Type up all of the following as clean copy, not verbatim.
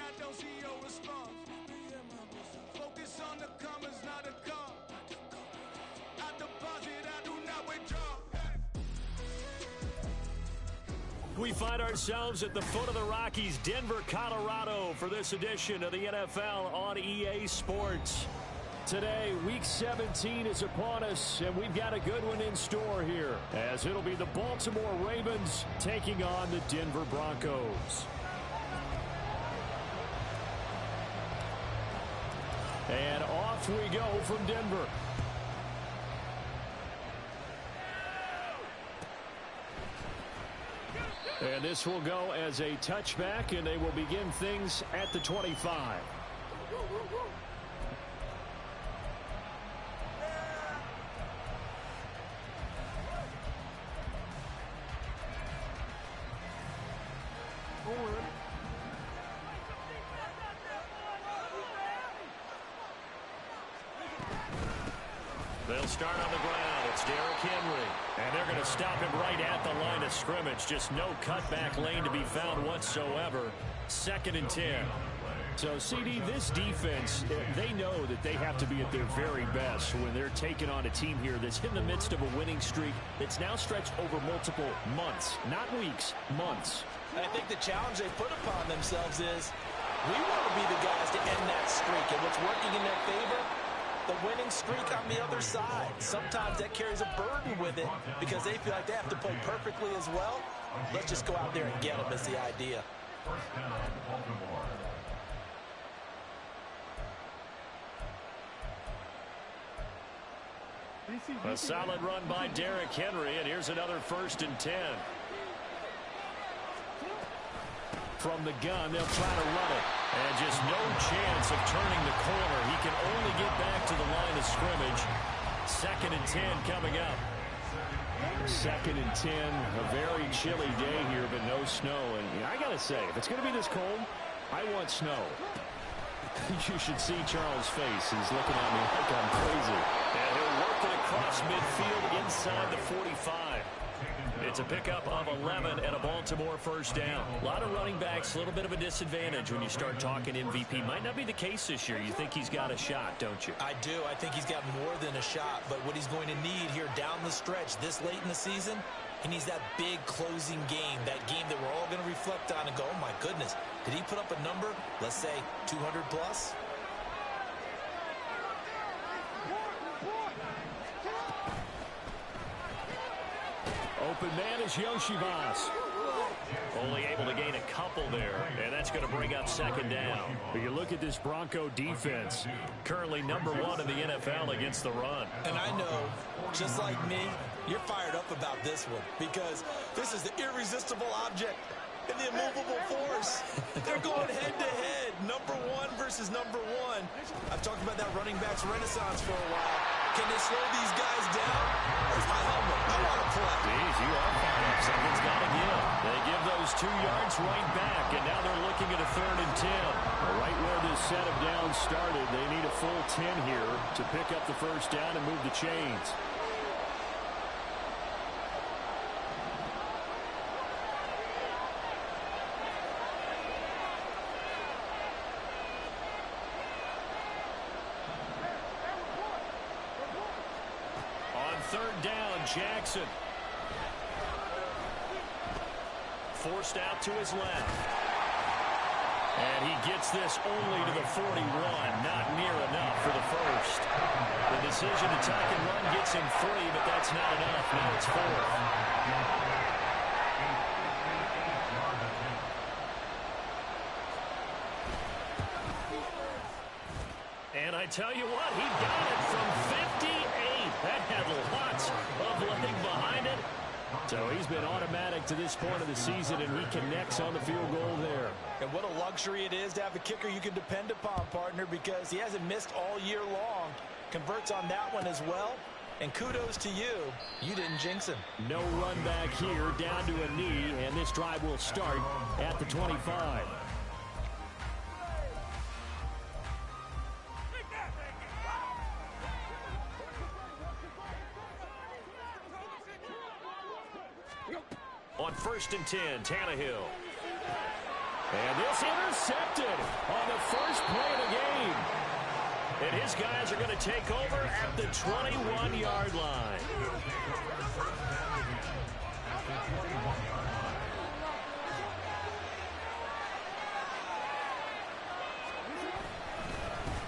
I don't see your response. Focus on the commas, not the call. I deposit, I do not withdraw. We find ourselves at the foot of the Rockies, Denver, Colorado, for this edition of the NFL on EA Sports. Today, Week 17 is upon us, and we've got a good one in store here, as it'll be the Baltimore Ravens taking on the Denver Broncos. And off we go from Denver. And this will go as a touchback, and they will begin things at the 25. They'll start on the ground. It's Derrick Henry. And they're going to stop him right at the line of scrimmage. Just no cutback lane to be found whatsoever. 2nd and 10. So, CD, this defense, they know that they have to be at their very best when they're taking on a team here that's in the midst of a winning streak that's now stretched over multiple months. Not weeks, months. I think the challenge they put upon themselves is we want to be the guys to end that streak. And what's working in their favor? The winning streak on the other side. Sometimes that carries a burden with it because they feel like they have to play perfectly as well. Let's just go out there and get them is the idea. A solid run by Derrick Henry, and here's another 1st and 10. From the gun, they'll try to run it. And just no chance of turning the corner. He can only get back to the line of scrimmage. 2nd and 10 coming up. 2nd and 10, a very chilly day here, but no snow. And I got to say, if it's going to be this cold, I want snow. You should see Charles' face. He's looking at me like I'm crazy. And he'll work it across midfield inside the 45. It's a pickup of 11 and a Baltimore 1st down. A lot of running backs, a little bit of a disadvantage when you start talking MVP. Might not be the case this year. You think he's got a shot, don't you? I do. I think he's got more than a shot. But what he's going to need here down the stretch this late in the season, he needs that big closing game, that game that we're all going to reflect on and go, oh, my goodness, did he put up a number, let's say, 200 plus? Open man is Yoshibas. Only able to gain a couple there, and that's going to bring up 2nd down. But you look at this Bronco defense, currently number 1 in the NFL against the run. And I know, just like me, you're fired up about this one because this is the irresistible object and the immovable force. They're going head-to-head, number 1 versus number 1. I've talked about that running backs renaissance for a while. Can they slow these guys down? Where's my helmet? I want to play. Jeez, you are fired up. Something's got to give. They give those 2 yards right back, and now they're looking at a 3rd and 10. Right where this set of downs started, they need a full 10 here to pick up the 1st down and move the chains. On 3rd down, Jackson. Forced out to his left. And he gets this only to the 41. Not near enough for the 1st. The decision to tuck and run gets him 3, but that's not enough. Now it's 4th. And I tell you what, he got it from 58. That had lots of leg behind it. So he's been automatic to this point of the season, and he connects on the field goal there. And what a luxury it is to have a kicker you can depend upon, partner, because he hasn't missed all year long. Converts on that one as well. And kudos to you. You didn't jinx him. No run back here, down to a knee, and this drive will start at the 25. On 1st and 10, Tannehill. And this is intercepted on the first play of the game. And his guys are going to take over at the 21-yard line.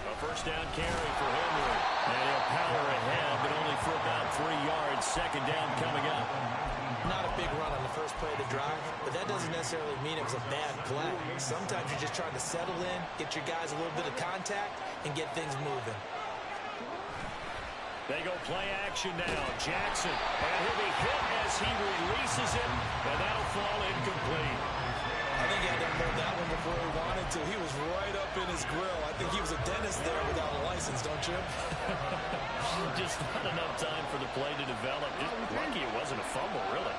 A first down carry for Henry. And he'll power ahead, but only for about 3 yards. Second down coming up. Not a big run on the first play of the drive, but that doesn't necessarily mean it was a bad play. Sometimes you're just trying to settle in, get your guys a little bit of contact, and get things moving. They go play action now. Jackson, and he'll be hit as he releases him, and that'll fall incomplete. I think he had to hold that one before he wanted to. He was right up in his grill. I think he was a dentist there without a license, don't you? Just not enough time for the play to develop. Just lucky it wasn't a fumble, really.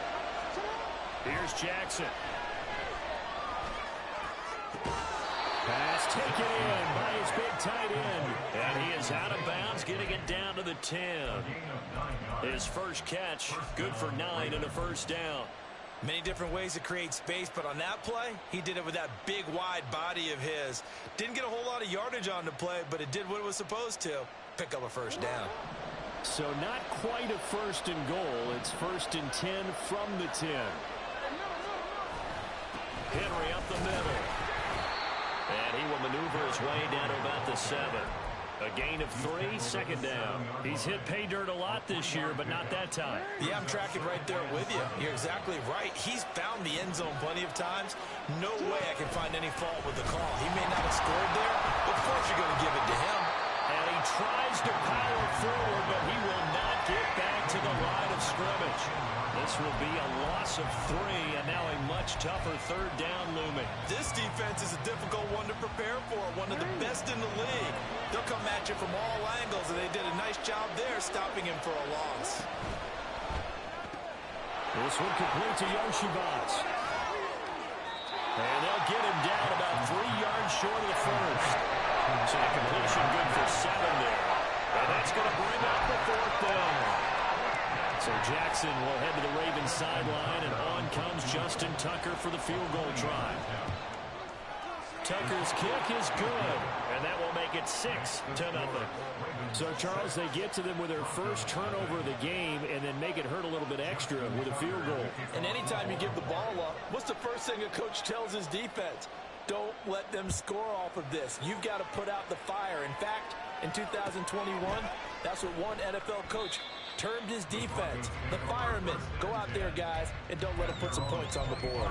Here's Jackson. Pass taken in by his big tight end. And he is out of bounds, getting it down to the 10. His first catch, good for 9 and a first down. Many different ways to create space, but on that play, he did it with that big, wide body of his. Didn't get a whole lot of yardage on the play, but it did what it was supposed to. Pick up a first down. So not quite a first and goal. It's first and 10 from the 10. Henry up the middle. And he will maneuver his way down to about the 7. A gain of 3, second down. He's hit pay dirt a lot this year, but not that time. Yeah, I'm tracking right there with you. You're exactly right. He's found the end zone plenty of times. No way I can find any fault with the call. He may not have scored there, but of course you're going to give it to him. And he tries to power forward, but he will not get back to the line of scrimmage. This will be a loss of 3, and now a much tougher third down looming. This defense is a difficult one to prepare for, one of the best in the league. They'll come at you from all angles, and they did a nice job there stopping him for a loss. This one complete to Yoshibas. And they'll get him down about 3 yards short of the first. So the completion good for 7 there. And that's going to bring up the 4th down. So Jackson will head to the Ravens sideline, and on comes Justin Tucker for the field goal try. Tucker's kick is good, and that will make it 6-0. So, Charles, they get to them with their first turnover of the game and then make it hurt a little bit extra with a field goal. And anytime you give the ball up, what's the first thing a coach tells his defense? Don't let them score off of this. You've got to put out the fire. In fact, in 2021, that's what one NFL coach termed his defense. The firemen. Go out there, guys, and don't let them put some points on the board.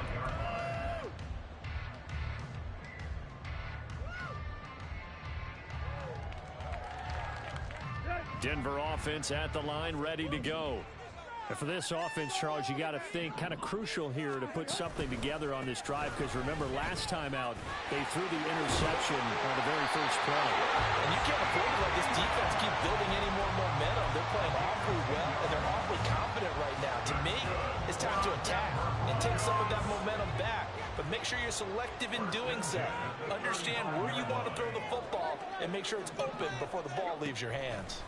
Denver offense at the line, ready to go. And for this offense, Charles, you got to think kind of crucial here to put something together on this drive, because remember last time out they threw the interception on the very first play. And you can't afford to let this defense keep building any more momentum. They're playing awfully well, and they're awfully confident right now. To me, it's time to attack and take some of that momentum back. But make sure you're selective in doing so. Understand where you want to throw the football and make sure it's open before the ball leaves your hands.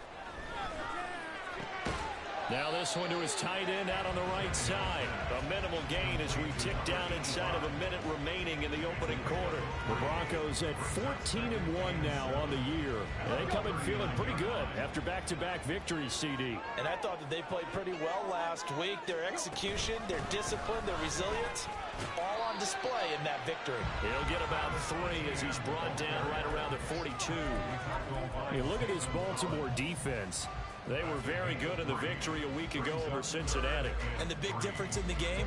Now this one to his tight end out on the right side. A minimal gain as we tick down inside of a minute remaining in the opening quarter. The Broncos at 14-1 now on the year. They come in feeling pretty good after back-to-back victories, CD. And I thought that they played pretty well last week. Their execution, their discipline, their resilience, all on display in that victory. He'll get about 3 as he's brought down right around the 42. You look at this Baltimore defense. They were very good in the victory a week ago over Cincinnati. And the big difference in the game,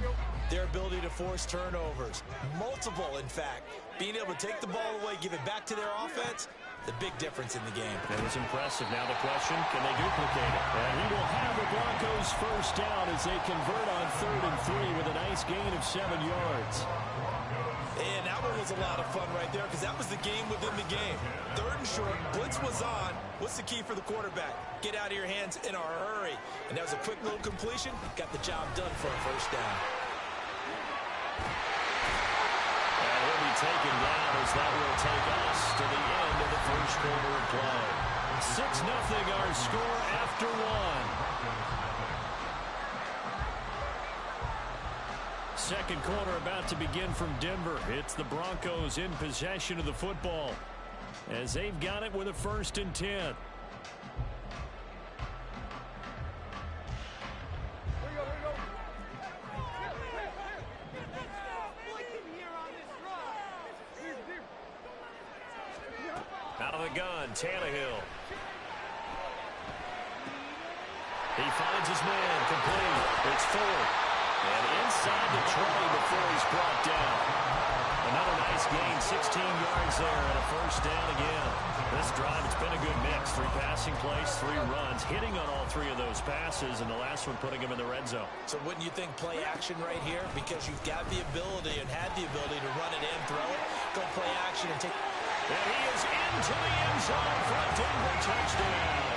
their ability to force turnovers. Multiple, in fact. Being able to take the ball away, give it back to their offense, the big difference in the game. That was impressive. Now the question, can they duplicate it? And he will have the Broncos first down as they convert on 3rd and 3 with a nice gain of 7 yards. And that one was a lot of fun right there, because that was the game within the game. 3rd and short, blitz was on. What's the key for the quarterback? Get out of your hands in a hurry. And that was a quick little completion. Got the job done for a first down. And he'll be taken down as that will take us to the end of the first quarter of play. 6-0 our score after 1. Second quarter about to begin from Denver. It's the Broncos in possession of the football as they've got it with a 1st and 10. Out of the gun, Tannehill. He finds his man, complete. It's Ford. And inside the 20 before he's brought down. Another nice gain, 16 yards there, and a 1st down again. This drive, it's been a good mix. 3 passing plays, 3 runs, hitting on all 3 of those passes, and the last one putting him in the red zone. So wouldn't you think play action right here? Because you've got the ability and had the ability to run it in, throw it, go play action and take... And he is into the end zone for a Denver touchdown.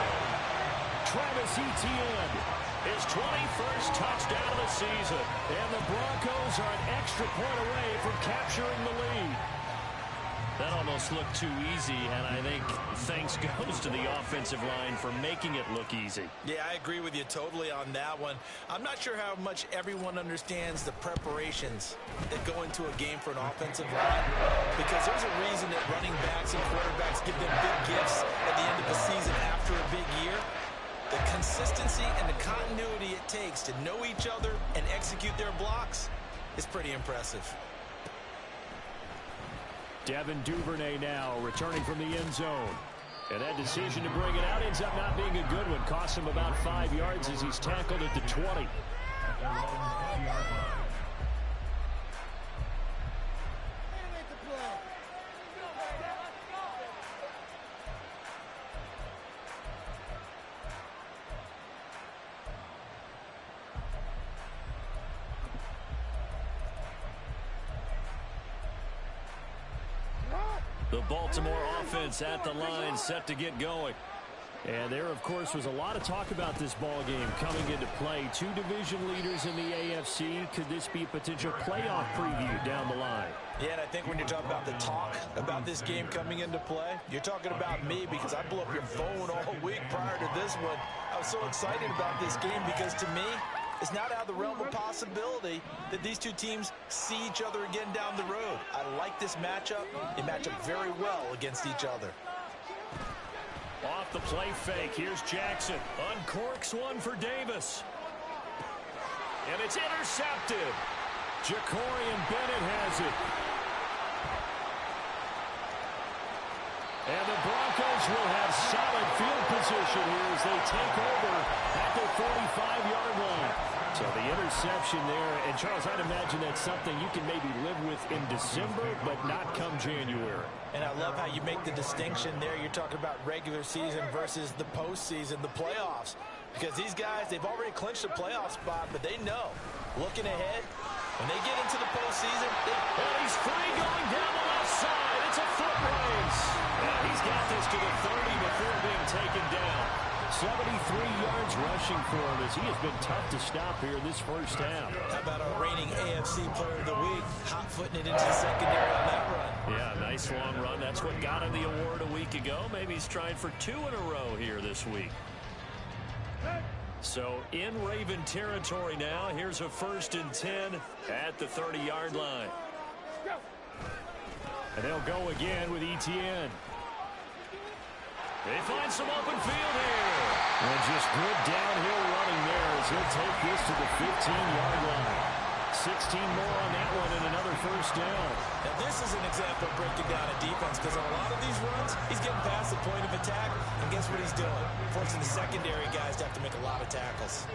Travis Etienne, his 21st touchdown of the season. And the Broncos are an extra point away from capturing the lead. That almost looked too easy, and I think thanks goes to the offensive line for making it look easy. Yeah, I agree with you totally on that one. I'm not sure how much everyone understands the preparations that go into a game for an offensive line, because there's a reason that running backs and quarterbacks give them big gifts at the end of the season after a big year. The consistency and the continuity it takes to know each other and execute their blocks is pretty impressive. Devin Duvernay now returning from the end zone. And that decision to bring it out ends up not being a good one. Costs him about 5 yards as he's tackled at the 20. The Baltimore offense at the line, set to get going. And there, of course, was a lot of talk about this ball game coming into play. 2 division leaders in the AFC. Could this be a potential playoff preview down the line? Yeah, and I think when you're talking about the talk about this game coming into play, you're talking about me, because I blew up your phone all week prior to this one. I was so excited about this game because, to me, it's not out of the realm of possibility that these 2 teams see each other again down the road. I like this matchup. They match up very well against each other. Off the play fake, here's Jackson. Uncorks one for Davis. And it's intercepted. Jacorian Bennett has it. And the Broncos will have solid field position here as they take over at the 45-yard line. So the interception there, and Charles, I'd imagine that's something you can maybe live with in December, but not come January. And I love how you make the distinction there. You're talking about regular season versus the postseason, the playoffs. Because these guys, they've already clinched a playoff spot, but they know, looking ahead, when they get into the postseason, and he's free going down the left side. It's a foot race. And he's got this to the 30 before being taken down. 73 yards rushing for him as he has been tough to stop here this first half. How about our reigning AFC Player of the Week, hot-footing it into the secondary on that run? Yeah, nice long run. That's what got him the award a week ago. Maybe he's trying for 2 in a row here this week. So in Raven territory now. Here's a 1st and 10 at the 30-yard line. And they'll go again with Etienne. They find some open field here. And just good downhill running there as he'll take this to the 15-yard line. 16 more on that one and another 1st down. Now this is an example of breaking down a defense, because on a lot of these runs, he's getting past the point of attack, and guess what he's doing? Forcing the secondary guys to have to make a lot of tackles.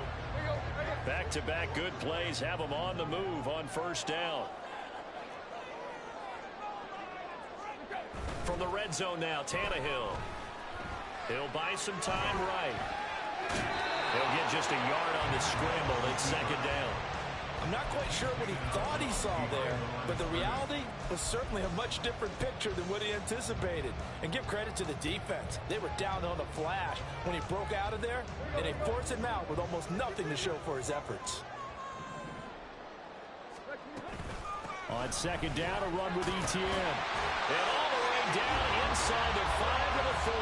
Back-to-back good plays have them on the move on 1st down. From the red zone now, Tannehill. He'll buy some time right. He'll get just a yard on the scramble. It's 2nd down. I'm not quite sure what he thought he saw there, but the reality was certainly a much different picture than what he anticipated. And give credit to the defense. They were down on the flash when he broke out of there, and they forced him out with almost nothing to show for his efforts. On 2nd down, a run with Etienne. And all the way down inside the 5 to the 4.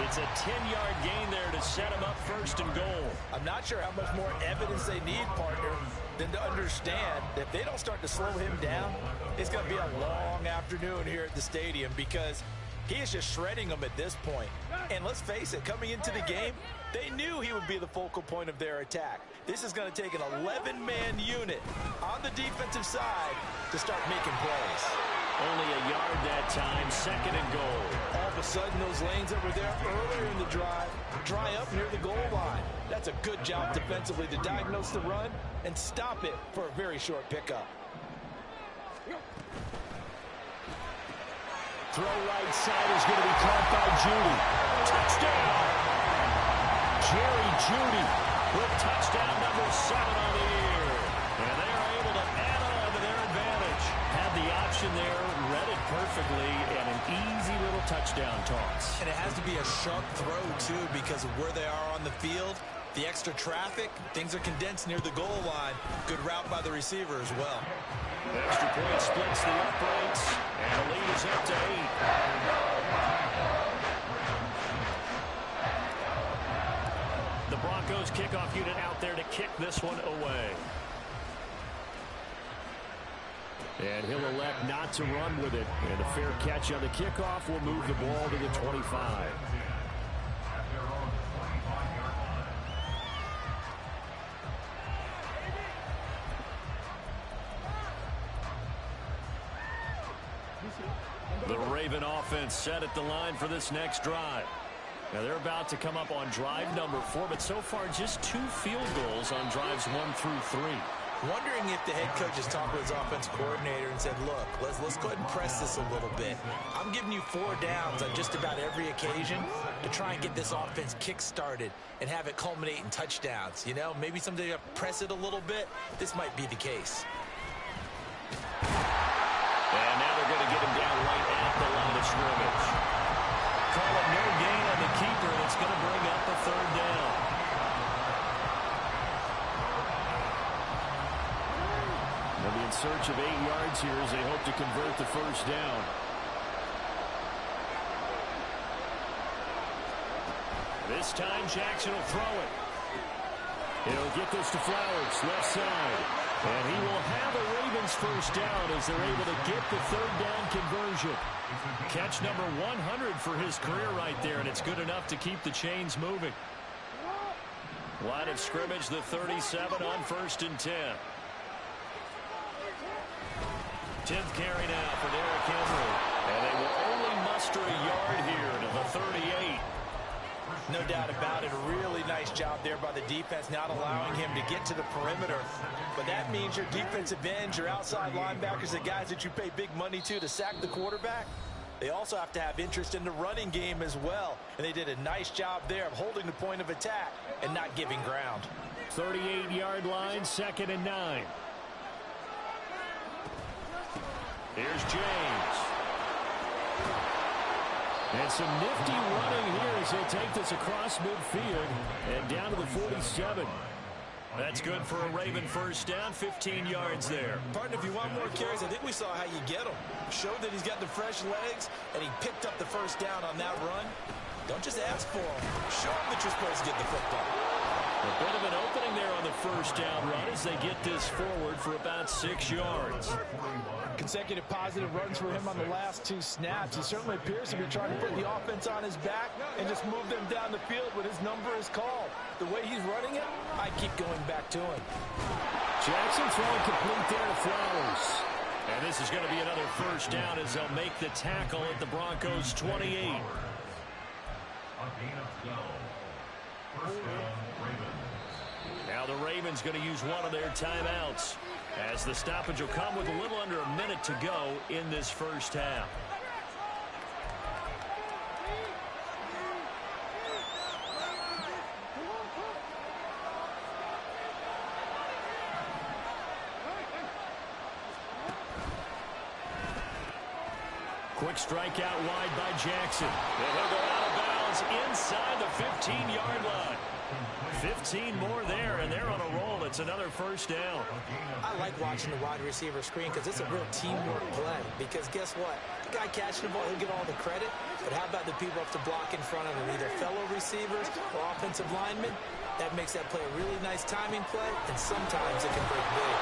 It's a 10-yard gain there to set him up first and goal. I'm not sure how much more evidence they need, partner, than to understand that if they don't start to slow him down, it's going to be a long afternoon here at the stadium because he is just shredding them at this point. And let's face it, coming into the game, they knew he would be the focal point of their attack. This is going to take an 11-man unit on the defensive side to start making plays. Only a yard that time, second and goal. All of a sudden, those lanes that were there earlier in the drive dry up near the goal line. That's a good job defensively to diagnose the run and stop it for a very short pickup. Throw right side is going to be caught by Judy. Touchdown! Jerry Judy with touchdown number 7 on the year. And they are able to add on to their advantage. Had the option there, read it perfectly, and an easy little touchdown toss. And it has to be a sharp throw, too, because of where they are on the field. The extra traffic, things are condensed near the goal line. Good route by the receiver as well. The extra point splits the uprights, and the lead is up to 8. The Broncos kickoff unit out there to kick this one away. And he'll elect not to run with it. And a fair catch on the kickoff will move the ball to the 25. The Raven offense set at the line for this next drive. Now they're about to come up on drive number 4, but so far just 2 field goals on drives 1 through 3. Wondering if the head coach has talked with his offensive coordinator and said, look, let's go ahead and press this a little bit. I'm giving you 4 downs on just about every occasion to try and get this offense kick-started and have it culminate in touchdowns. You know, maybe someday you press it a little bit. This might be the case. And now they're going to get him down right at the line of scrimmage. Call it no gain on the keeper, and it's going to bring up a 3rd down. They'll be in search of 8 yards here as they hope to convert the 1st down. This time Jackson will throw it. He'll get this to Flowers, left side. And he will have a Ravens 1st down as they're able to get the 3rd down conversion. Catch number 100 for his career right there, and it's good enough to keep the chains moving. Line of scrimmage, the 37 on 1st and 10. 10th carry now for Derrick Henry. And they will only muster a yard here to the 38. No doubt about it. A really nice job there by the defense, not allowing him to get to the perimeter. But that means your defensive ends, your outside linebackers, the guys that you pay big money to sack the quarterback, they also have to have interest in the running game as well. And they did a nice job there of holding the point of attack and not giving ground. 38-yard line, 2nd and 9. Here's James. And some nifty running here as he'll take this across midfield and down to the 47. That's good for a Raven 1st down, 15 yards there. Partner, if you want more carries, I think we saw how you get them. Showed that he's got the fresh legs, and he picked up the 1st down on that run. Don't just ask for them. Show them that you're supposed to get the football. A bit of an opening there on the 1st down run as they get this forward for about 6 yards. Consecutive positive runs for him on the last 2 snaps. He certainly appears to be trying to put the offense on his back and just move them down the field when his number is called. The way he's running it, I keep going back to him. Jackson throwing complete there to Flowers. And this is going to be another 1st down as they'll make the tackle at the Broncos 28. Now the Ravens going to use one of their timeouts as the stoppage will come with a little under a minute to go in this 1st half. Quick strikeout wide by Jackson. And he'll go out of bounds inside the 15-yard line. 15 more there, and they're on a roll. It's another first down. I like watching the wide receiver screen because it's a real teamwork play. Because guess what? The guy catching the ball, he'll get all the credit. But how about the people up to block in front of him, either fellow receivers or offensive linemen? That makes that play a really nice timing play, and sometimes it can break big.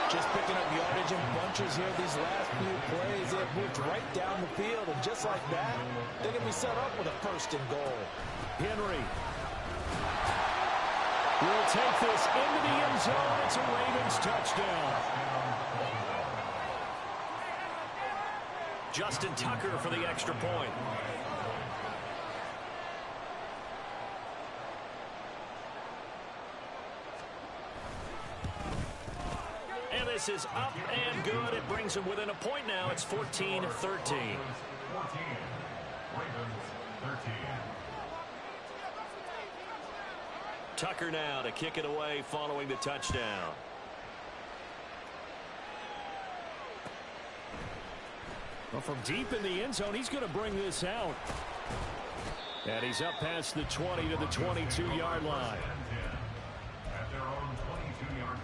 Just picking up yardage in bunches here these last few plays. They've moved right down the field, and just like that, they're going to be set up with a first and goal. Henry will take this into the end zone. It's a Ravens touchdown. Justin Tucker for the extra point. And this is up and good. It brings him within a point now. It's 14-13. Tucker now to kick it away following the touchdown. Well, from deep in the end zone, he's going to bring this out. And he's up past the 20 to the 22-yard line. At their own 22-yard line.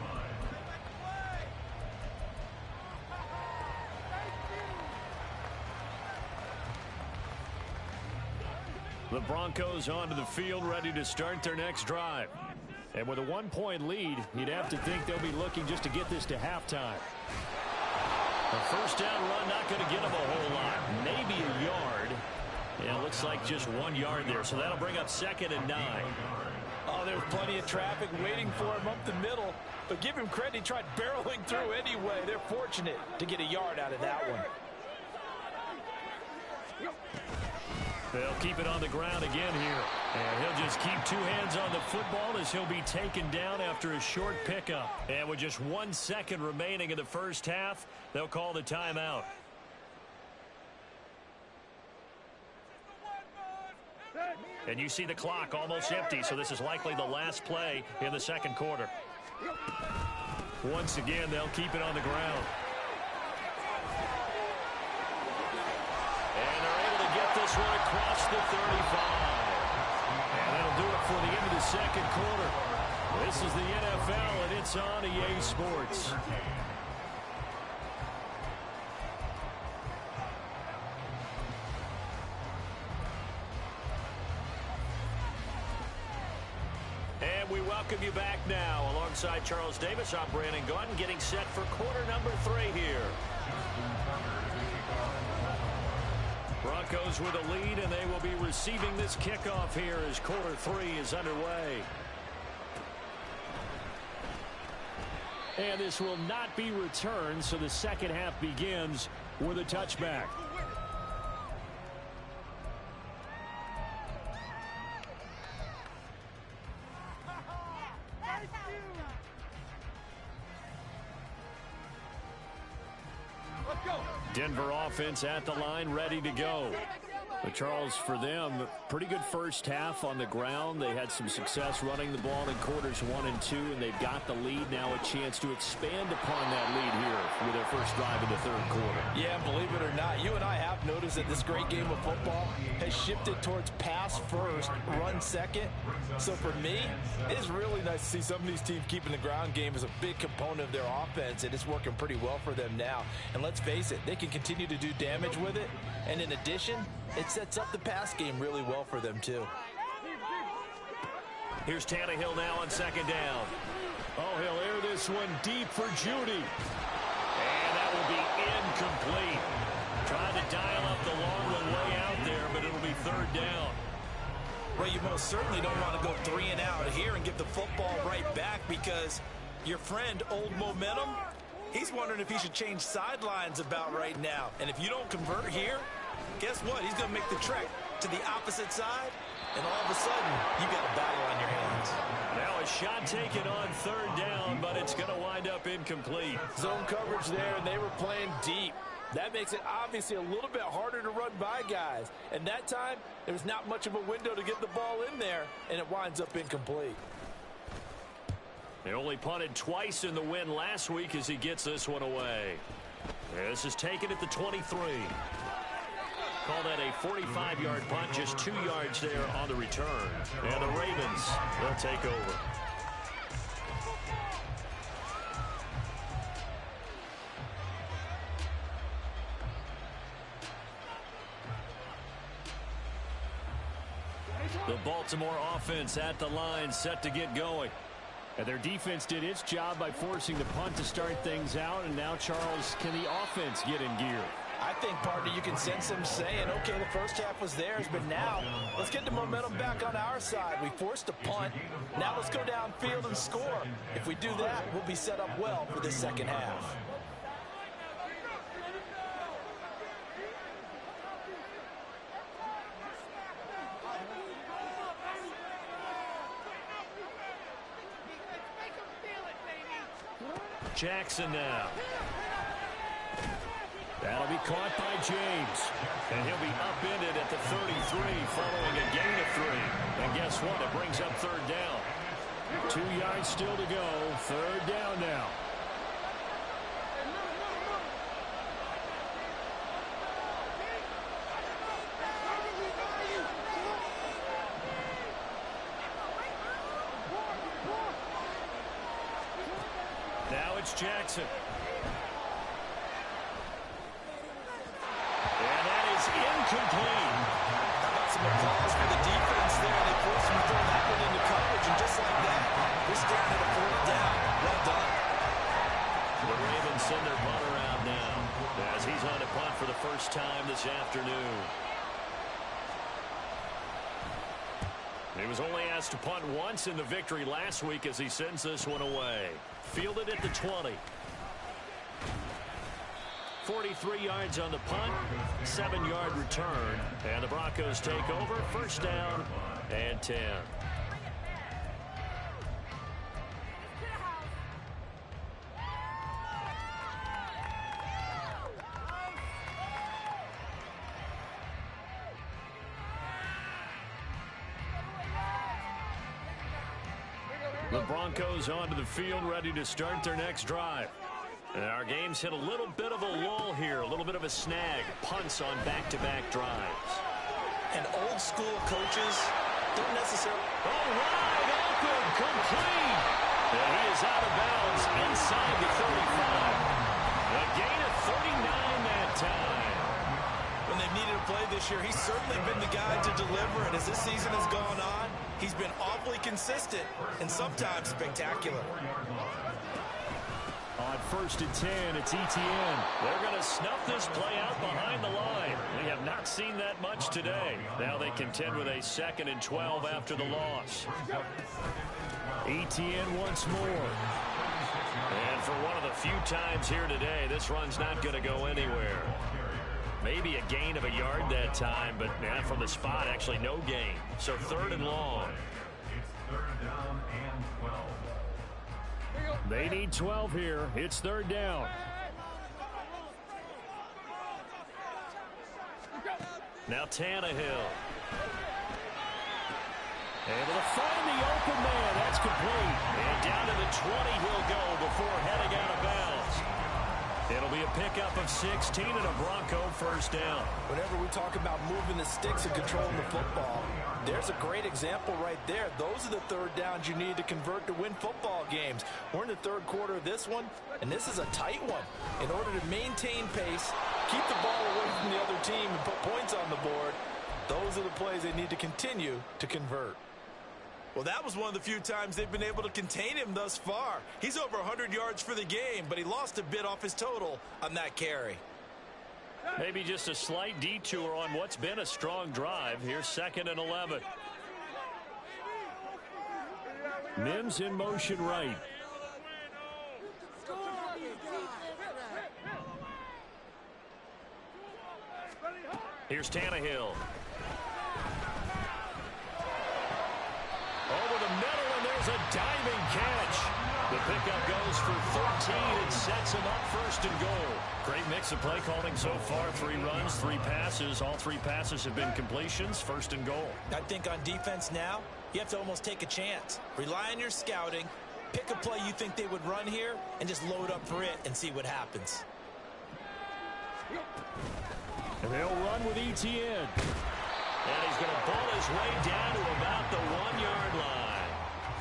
The Broncos onto the field, ready to start their next drive. And with a one-point lead, you'd have to think they'll be looking just to get this to halftime. A first down run, not going to get them a whole lot. Maybe a yard. Yeah, looks like just 1 yard there. So that'll bring up 2nd and 9. Oh, there's plenty of traffic waiting for him up the middle. But give him credit, he tried barreling through anyway. They're fortunate to get a yard out of that one. They'll keep it on the ground again here. And he'll just keep 2 hands on the football as he'll be taken down after a short pickup. And with just 1 second remaining in the first half, they'll call the timeout. And you see the clock almost empty, so this is likely the last play in the second quarter. Once again, they'll keep it on the ground. And they're able to get this one across the 35. And that'll do it for the end of the second quarter. This is the NFL, and it's on EA Sports. And we welcome you back now. Alongside Charles Davis, I'm Brandon Gaudin, getting set for quarter number 3 here. Broncos with a lead, and they will be receiving this kickoff here as quarter 3 is underway. And this will not be returned, so the second half begins with a touchback. Denver offense at the line, ready to go. But Charles, for them, pretty good first half on the ground. They had some success running the ball in quarters 1 and 2, and they've got the lead now, a chance to expand upon that lead here with their first drive in the third quarter. Yeah, believe it or not, you and I have noticed that this great game of football has shifted towards pass first, run second. So for me, it's really nice to see some of these teams keeping the ground game as a big component of their offense, and it's working pretty well for them now. And let's face it, they can continue to do damage with it. And in addition, it sets up the pass game really well for them, too. Here's Tannehill now on second down. Oh, he'll air this one deep for Judy. And that will be incomplete. Trying to dial up the long one way out there, but it'll be third down. Well, you most certainly don't want to go 3 and out here and give the football right back because your friend, Old Momentum, he's wondering if he should change sidelines about right now. And if you don't convert here, guess what? He's going to make the trek to the opposite side, and all of a sudden, you got a battle on your hands. Now a shot taken on third down, but it's going to wind up incomplete. Zone coverage there, and they were playing deep. That makes it obviously a little bit harder to run by guys. And that time, there was not much of a window to get the ball in there, and it winds up incomplete. They only punted twice in the win last week as he gets this one away. This is taken at the 23. Call that a 45-yard punt, just 2 yards there on the return. And the Ravens, they'll take over. The Baltimore offense at the line, set to get going. And their defense did its job by forcing the punt to start things out. And now, Charles, can the offense get in gear? I think, partner, you can sense them saying, okay, the first half was theirs, but now let's get the momentum back on our side. We forced a punt. Now let's go downfield and score. If we do that, we'll be set up well for the second half. Jackson now. That'll be caught by James. And he'll be upended at the 33 following a gain of 3. And guess what? It brings up third down. 2 yards still to go. Third down now. Now it's Jackson. And that is incomplete. How about some applause for the defense there? They forced him to throw that one into coverage, and just like that, we're down at a 4th down. Well done. The Ravens send their punter out now as he's on to punt for the first time this afternoon. He was only asked to punt once in the victory last week as he sends this one away. Fielded at the 20. 43 yards on the punt, 7-yard return, and the Broncos take over. First down and 10. The Broncos onto the field, ready to start their next drive. And our game's hit a little bit of a lull here, a little bit of a snag. Punts on back-to-back drives. And old school coaches don't necessarily... Oh, wide open, complete. And he is out of bounds inside the 35. A gain of 39 that time. When they've needed a play this year, he's certainly been the guy to deliver. And as this season has gone on, he's been awfully consistent and sometimes spectacular. On 1st and 10, it's ETN. They're going to snuff this play out behind the line. We have not seen that much today. Now they contend with a 2nd and 12 after the loss. ETN once more. And for one of the few times here today, this run's not going to go anywhere. Maybe a gain of a yard that time, but from the spot, actually no gain. So 3rd and long. It's 3rd down and 12. They need 12 here. It's 3rd down. Now Tannehill. Able to find the open man. That's complete. And down to the 20 he'll go before heading out of bounds. It'll be a pickup of 16 and a Bronco first down. Whenever we talk about moving the sticks and controlling the football, there's a great example right there. Those are the 3rd downs you need to convert to win football games. We're in the 3rd quarter of this one, and this is a tight one. In order to maintain pace, keep the ball away from the other team, and put points on the board, those are the plays they need to continue to convert. Well, that was one of the few times they've been able to contain him thus far. He's over 100 yards for the game, but he lost a bit off his total on that carry. Maybe just a slight detour on what's been a strong drive. Here's 2nd and 11. Mims in motion right. Here's Tannehill. Over the middle, and there's a diving catch. The pickup goes for 13 and sets him up 1st and goal. Great mix of play calling so far. 3 runs, 3 passes. All 3 passes have been completions. 1st and goal. I think on defense now, you have to almost take a chance. Rely on your scouting. Pick a play you think they would run here and just load up for it and see what happens. And they'll run with ETN. And he's going to pull his way down to about the 1-yard line.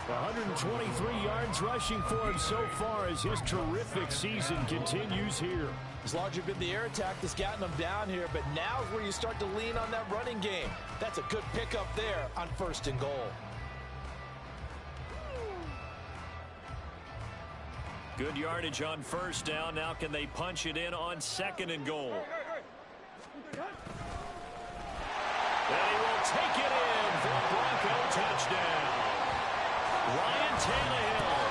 123 yards rushing for him so far as his terrific season continues here. It's largely been the air attack that's gotten them down here, but now's where you start to lean on that running game. That's a good pickup there on 1st and goal. Good yardage on 1st down. Now can they punch it in on 2nd and goal? And he will take it in for a Bronco touchdown. Ryan Tannehill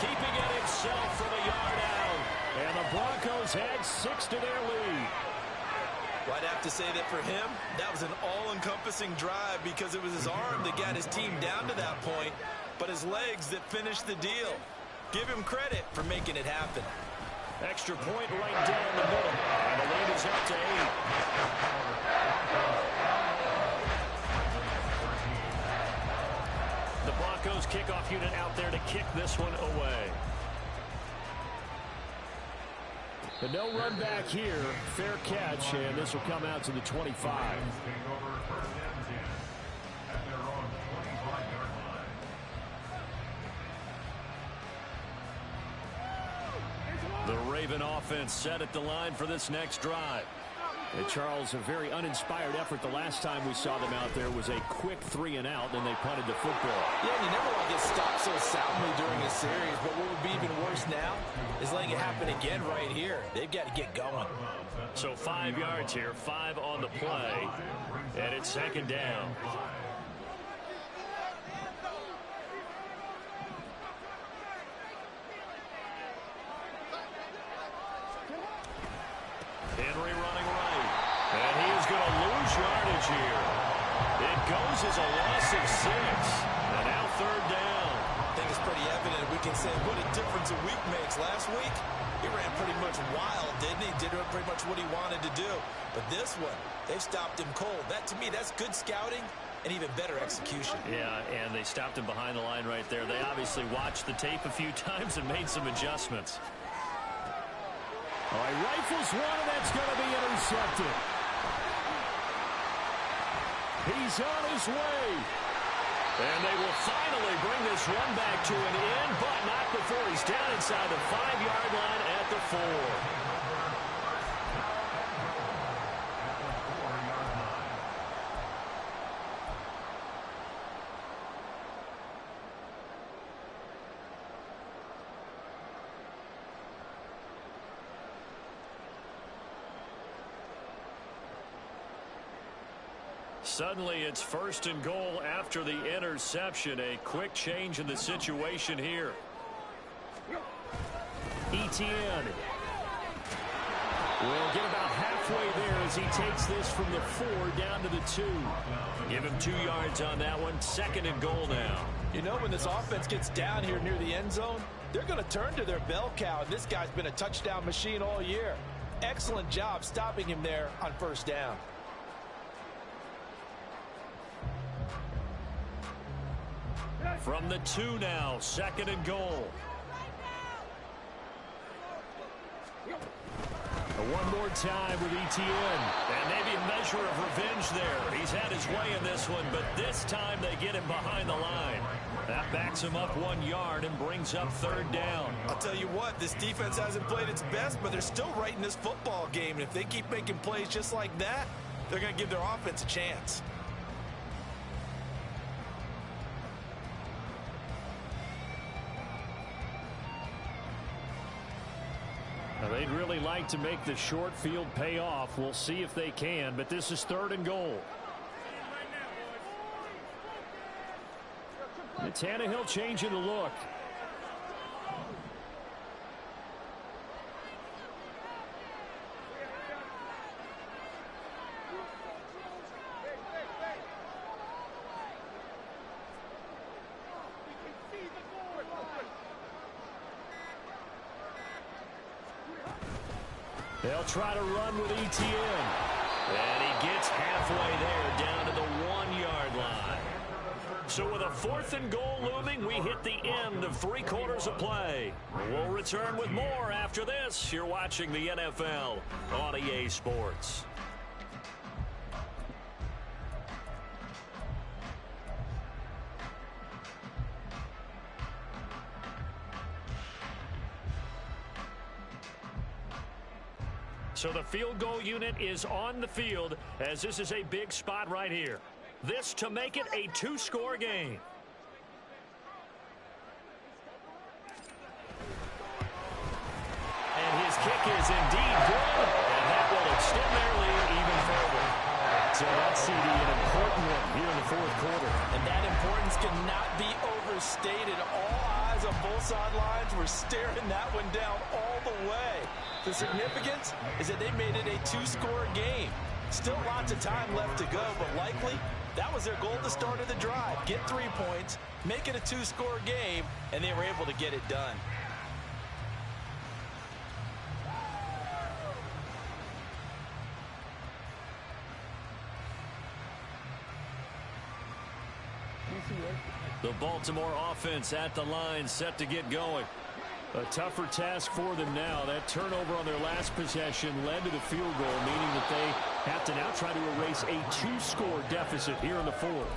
keeping it himself for the yard out. And the Broncos add 6 to their lead. Well, I'd have to say that for him, that was an all-encompassing drive because it was his arm that got his team down to that point, but his legs that finished the deal. Give him credit for making it happen. Extra point right down the middle. And the lead is up to 8. The Broncos kickoff unit out there to kick this one away. But no run back here. Fair catch, and this will come out to the 25. The Raven offense set at the line for this next drive. And Charles, a very uninspired effort the last time we saw them out there was a quick 3 and out, and they punted the football. Yeah, and you never want to get stopped so soundly during a series, but what would be even worse now is letting it happen again right here. They've got to get going. So 5 yards here, 5 on the play, and it's 2nd down. Henry running right, and he is going to lose yardage here. It goes as a loss of 6, and now 3rd down. I think it's pretty evident we can say what a difference a week makes. Last week, he ran pretty much wild, didn't he? Did pretty much what he wanted to do. But this one, they stopped him cold. That, to me, that's good scouting and even better execution. Yeah, and they stopped him behind the line right there. They obviously watched the tape a few times and made some adjustments. All right, rifles one, and that's going to be intercepted. He's on his way. And they will finally bring this run back to an end, but not before he's down inside the 5-yard line at the 4. Suddenly, it's 1st and goal after the interception. A quick change in the situation here. ETN will get about halfway there as he takes this from the 4 down to the 2. Give him 2 yards on that one. 2nd and goal now. You know, when this offense gets down here near the end zone, they're going to turn to their bell cow, and this guy's been a touchdown machine all year. Excellent job stopping him there on 1st down. From the 2 now, 2nd and goal. One more time with ETN. And maybe a measure of revenge there. He's had his way in this one, but this time they get him behind the line. That backs him up 1 yard and brings up 3rd down. I'll tell you what, this defense hasn't played its best, but they're still right in this football game. And if they keep making plays just like that, they're going to give their offense a chance. Now, they'd really like to make the short field pay off. We'll see if they can, but this is 3rd and goal. And Tannehill changing the look. They'll try to run with ETN. And he gets halfway there down to the 1-yard line. So with a 4th and goal looming, we hit the end of 3 quarters of play. We'll return with more after this. You're watching the NFL on EA Sports. So the field goal unit is on the field as this is a big spot right here. This to make it a two-score game. And his kick is indeed good, and that will extend their lead even further. So that's CD, an important one here in the fourth quarter. And that importance cannot be overstated. All eyes on both sidelines were staring that one down all the way. The significance is that they made it a two-score game. Still lots of time left to go, but likely that was their goal at the start of the drive. Get 3 points, make it a two-score game, and they were able to get it done. The Baltimore offense at the line, set to get going. A tougher task for them now. That turnover on their last possession led to the field goal, meaning that they have to now try to erase a two-score deficit here in the fourth.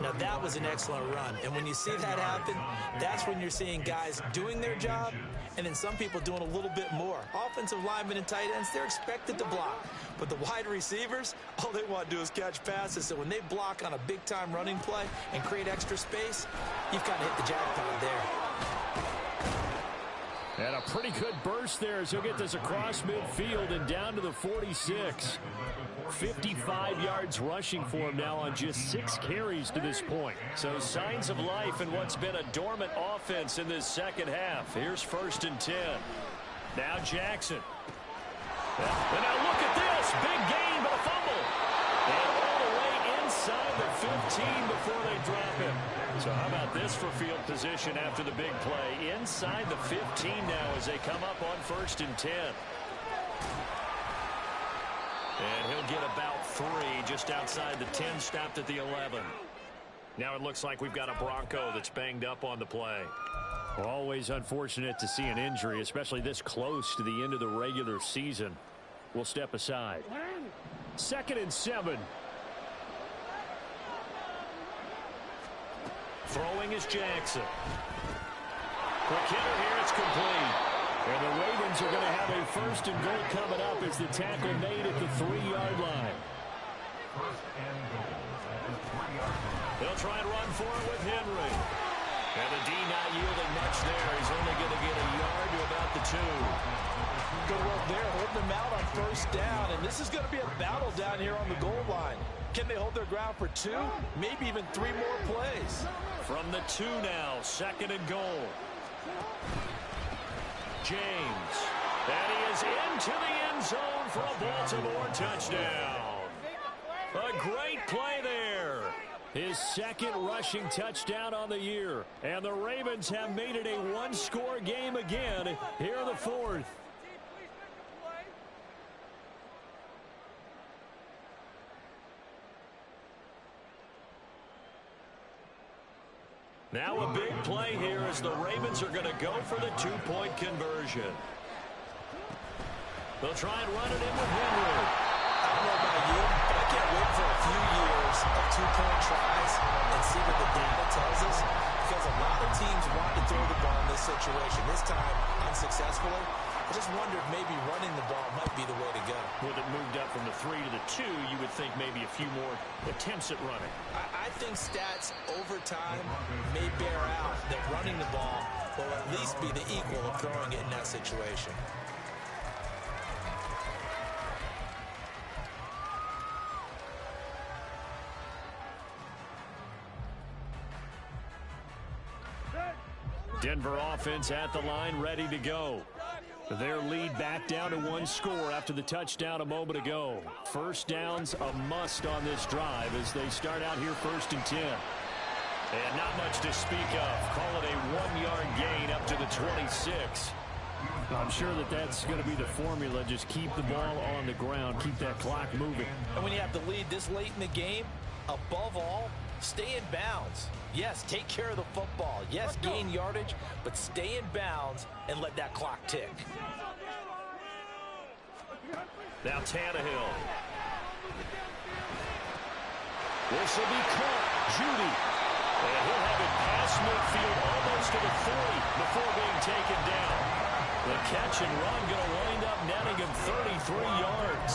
Now, that was an excellent run. And when you see that happen, that's when you're seeing guys doing their job and then some people doing a little bit more. Offensive linemen and tight ends, they're expected to block. But the wide receivers, all they want to do is catch passes. So when they block on a big-time running play and create extra space, you've kind of hit the jackpot there. And a pretty good burst there as he'll get this across midfield and down to the 46. 55 yards rushing for him now on just 6 carries to this point. So signs of life in what's been a dormant offense in this second half. Here's 1st and 10. Now Jackson. And now look at this. Big gain, but a fumble. And all the way inside the 15 before they drop him. So how about this for field position after the big play? Inside the 15 now as they come up on 1st and 10. And he'll get about 3 just outside the 10, stopped at the 11. Now it looks like we've got a Bronco that's banged up on the play. Always unfortunate to see an injury, especially this close to the end of the regular season. We'll step aside. 2nd and 7. Throwing is Jackson. Quick hitter here, it's complete. And the Ravens are going to have a 1st and goal coming up as the tackle made at the 3-yard line. They'll try and run for it with Henry. And the D not yielding much there. He's only going to get a yard to about the 2. Good work there, holding them out on 1st down. And this is going to be a battle down here on the goal line. Can they hold their ground for 2? Maybe even 3 more plays. From the 2 now, 2nd and goal. James. And he is into the end zone for a Baltimore touchdown. A great play there. His 2nd rushing touchdown on the year. And the Ravens have made it a 1-score game again here in the 4th. Now a big play here as the Ravens are going to go for the 2-point conversion. They'll try and run it in with Henry. I don't know about you, but I can't wait for a few years of 2-point tries and see what the data tells us. Because a lot of teams want to throw the ball in this situation. This time, unsuccessfully. I just wonder if maybe running the ball might be the way to go. With it moved up from the 3 to the 2, you would think maybe a few more attempts at running. I think stats over time may bear out that running the ball will at least be the equal of throwing it in that situation. Denver offense at the line, ready to go. Their lead back down to 1 score after the touchdown a moment ago. 1st down's a must on this drive as they start out here 1st and 10. And not much to speak of. Call it a 1-yard gain up to the 26. I'm sure that that's going to be the formula. Just keep the ball on the ground. Keep that clock moving. And when you have the lead this late in the game, above all, stay in bounds. Yes, take care of the football. Yes, gain yardage, but stay in bounds and let that clock tick. Now Tannehill. This will be caught. Judy. And he'll have it past midfield almost to the 40 before being taken down. The catch and run going to wind up netting him 33 yards.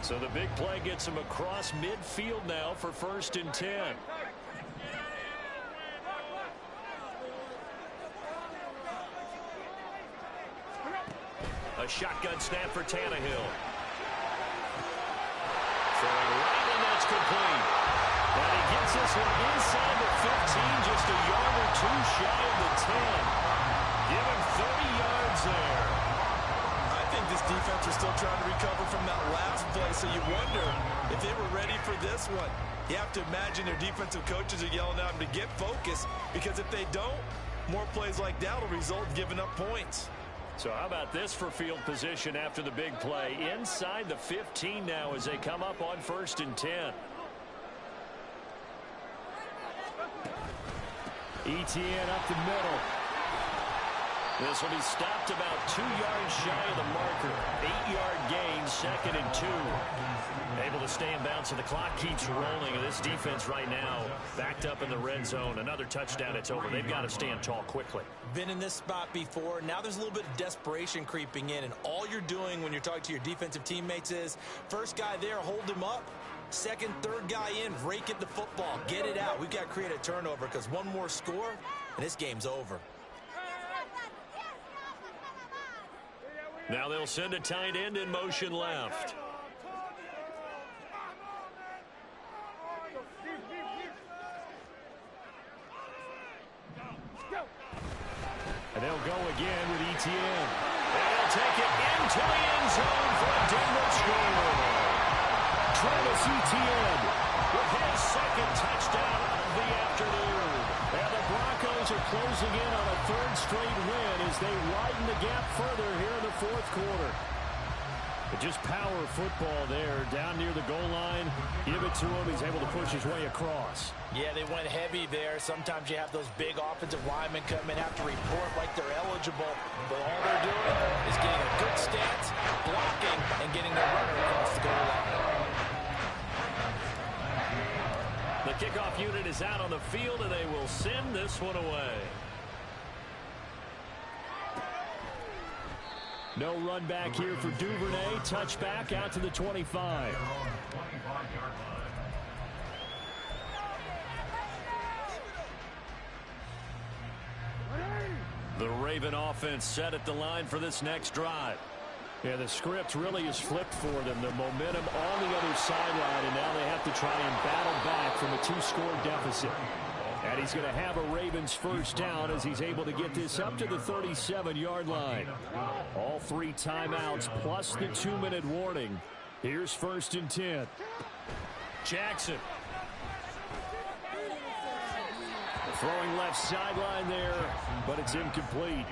So the big play gets him across midfield now for 1st and 10. A shotgun snap for Tannehill. Throwing right, and that's complete. And he gets this one inside the 15, just a yard or two shy of the 10. Give him 30 yards there. I think this defense is still trying to recover from that last play, so you wonder if they were ready for this one. You have to imagine their defensive coaches are yelling at them to get focused, because if they don't, more plays like that will result in giving up points. So how about this for field position after the big play? Inside the 15 now as they come up on 1st and 10. Etienne up the middle. This will be stopped about 2 yards shy of the marker. 8-yard gain, 2nd and 2. Able to stay in bounds, and the clock keeps rolling. And this defense right now backed up in the red zone. Another touchdown, it's over. They've got to stand tall quickly. Been in this spot before. Now there's a little bit of desperation creeping in, and all you're doing when you're talking to your defensive teammates is, first guy there, hold him up. Second, third guy in, rake at the football. Get it out. We've got to create a turnover, because one more score, and this game's over. Now they'll send a tight end in motion left. And they'll go again with Etienne. They'll take it into the end zone for a Denver score. Travis Etienne with his 2nd touchdown of the afternoon. And the Broncos are closing in on a 3rd straight win as they widen the gap further here in the 4th quarter. But just power football there down near the goal line. Give it to him. He's able to push his way across. Yeah, they went heavy there. Sometimes you have those big offensive linemen come in, have to report like they're eligible. But all they're doing is getting a good stance, blocking, and getting their runner across the goal line. The kickoff unit is out on the field, and they will send this one away. No run back here for Duvernay. Touchback out to the 25. The Raven offense set at the line for this next drive. Yeah, the script really is flipped for them. The momentum on the other sideline, and now they have to try and battle back from a 2-score deficit. And he's going to have a Ravens first down as he's able to get this up to the 37-yard line. All 3 timeouts plus the 2-minute warning. Here's 1st and 10. Jackson. Throwing left sideline there, but it's incomplete.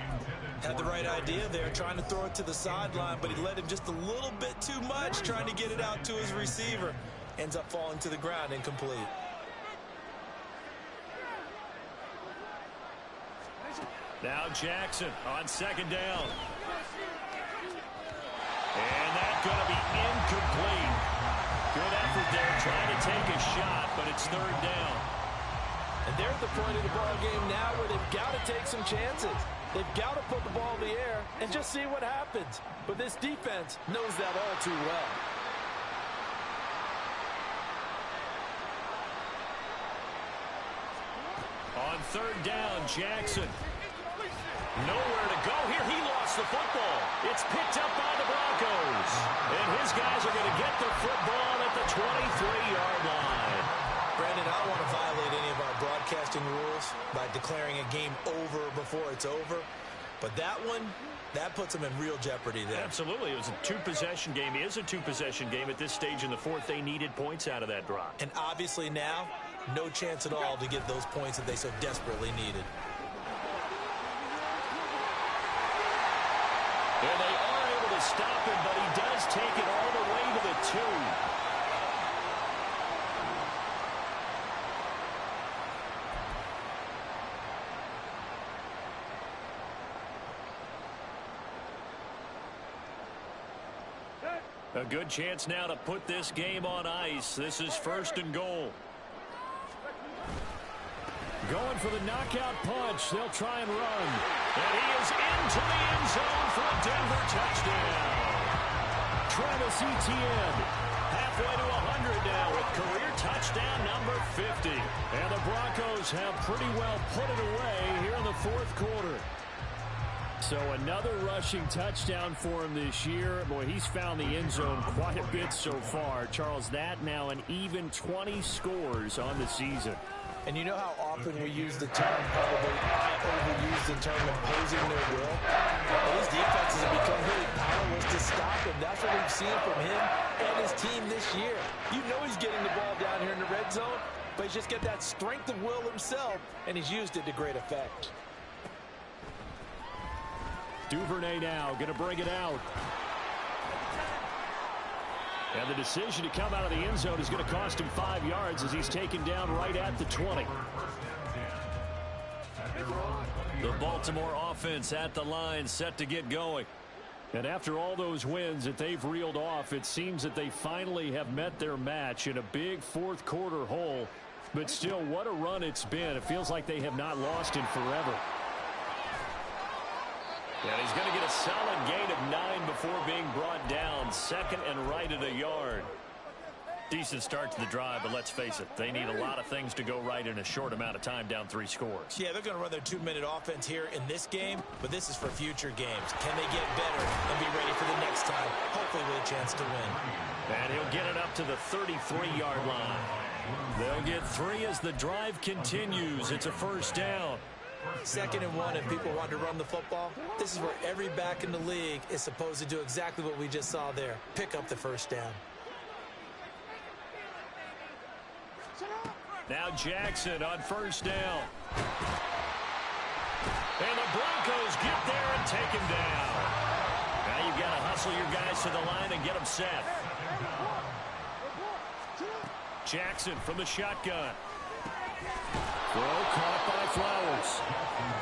Had the right idea there, trying to throw it to the sideline, but he let him just a little bit too much, trying to get it out to his receiver. Ends up falling to the ground, incomplete. Now Jackson on 2nd down. And that's going to be incomplete. Good effort there, trying to take a shot, but it's 3rd down. And they're at the point of the ball game now where they've got to take some chances. They've got to put the ball in the air and just see what happens. But this defense knows that all too well. On 3rd down, Jackson. Nowhere to go here. He lost the football. It's picked up by the Broncos. And his guys are going to get the football at the 23-yard line. Brandon, I don't want to violate any of our broadcasting rules by declaring a game over before it's over. But that one, that puts them in real jeopardy there. Absolutely. It was a 2-possession game. It is a 2-possession game at this stage in the 4th. They needed points out of that drop. And obviously now, no chance at all to get those points that they so desperately needed. And they are able to stop him, but he does take it all the way to the 2. A good chance now to put this game on ice. This is 1st and goal. Going for the knockout punch. They'll try and run. And he is into the end zone for a Denver touchdown. Travis Etienne halfway to 100 now with career touchdown number 50. And the Broncos have pretty well put it away here in the 4th quarter. So another rushing touchdown for him this year. Boy, he's found the end zone quite a bit so far. Charles, that now an even 20 scores on the season. And you know how often we use the term, probably overused the term imposing their will? Well, these defenses have become really powerless to stop him. That's what we've seen from him and his team this year. You know he's getting the ball down here in the red zone, but he's just got that strength of will himself, and he's used it to great effect. Duvernay now going to bring it out. And the decision to come out of the end zone is going to cost him 5 yards as he's taken down right at the 20. The Baltimore offense at the line, set to get going. And after all those wins that they've reeled off, it seems that they finally have met their match in a big 4th quarter hole. But still, what a run it's been. It feels like they have not lost in forever. And he's going to get a solid gain of 9 before being brought down. 2nd and right at a yard. Decent start to the drive, but let's face it, they need a lot of things to go right in a short amount of time, down 3 scores. Yeah, they're going to run their 2-minute offense here in this game, but this is for future games. Can they get better and be ready for the next time, hopefully with a chance to win? And he'll get it up to the 33-yard line. They'll get 3 as the drive continues. It's a 1st down. 2nd and 1 if people want to run the football. This is where every back in the league is supposed to do exactly what we just saw there. Pick up the 1st down. Now Jackson on 1st down. And the Broncos get there and take him down. Now you've got to hustle your guys to the line and get them set. Jackson from the shotgun. Throw caught by Flowers.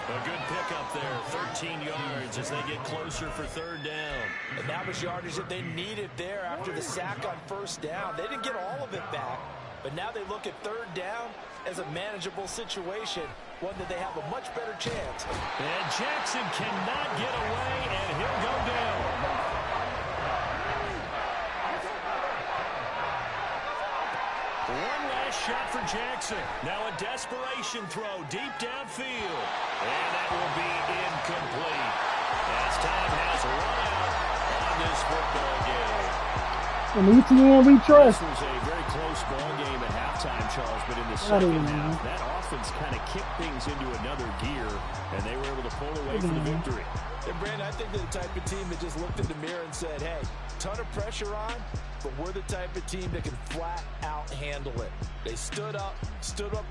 A good pickup there, 13 yards as they get closer for 3rd down. And that was yardage that they needed there after the sack on 1st down. They didn't get all of it back, but now they look at 3rd down as a manageable situation, one that they have a much better chance. And Jackson cannot get away, and he'll go down. One last shot for Jackson. Now a desperation throw deep downfield. And that will be incomplete. As time has run out on this football game. And ETN we trust. This was a very close ball game at halftime, Charles, but in the second half, that offense kind of kicked things into another gear, and they were able to pull away for the victory. And Brandon, I think they're the type of team that just looked in the mirror and said, hey, ton of pressure on, but we're the type of team that can flat out handle it. They stood up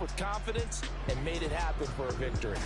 with confidence, and made it happen for a victory.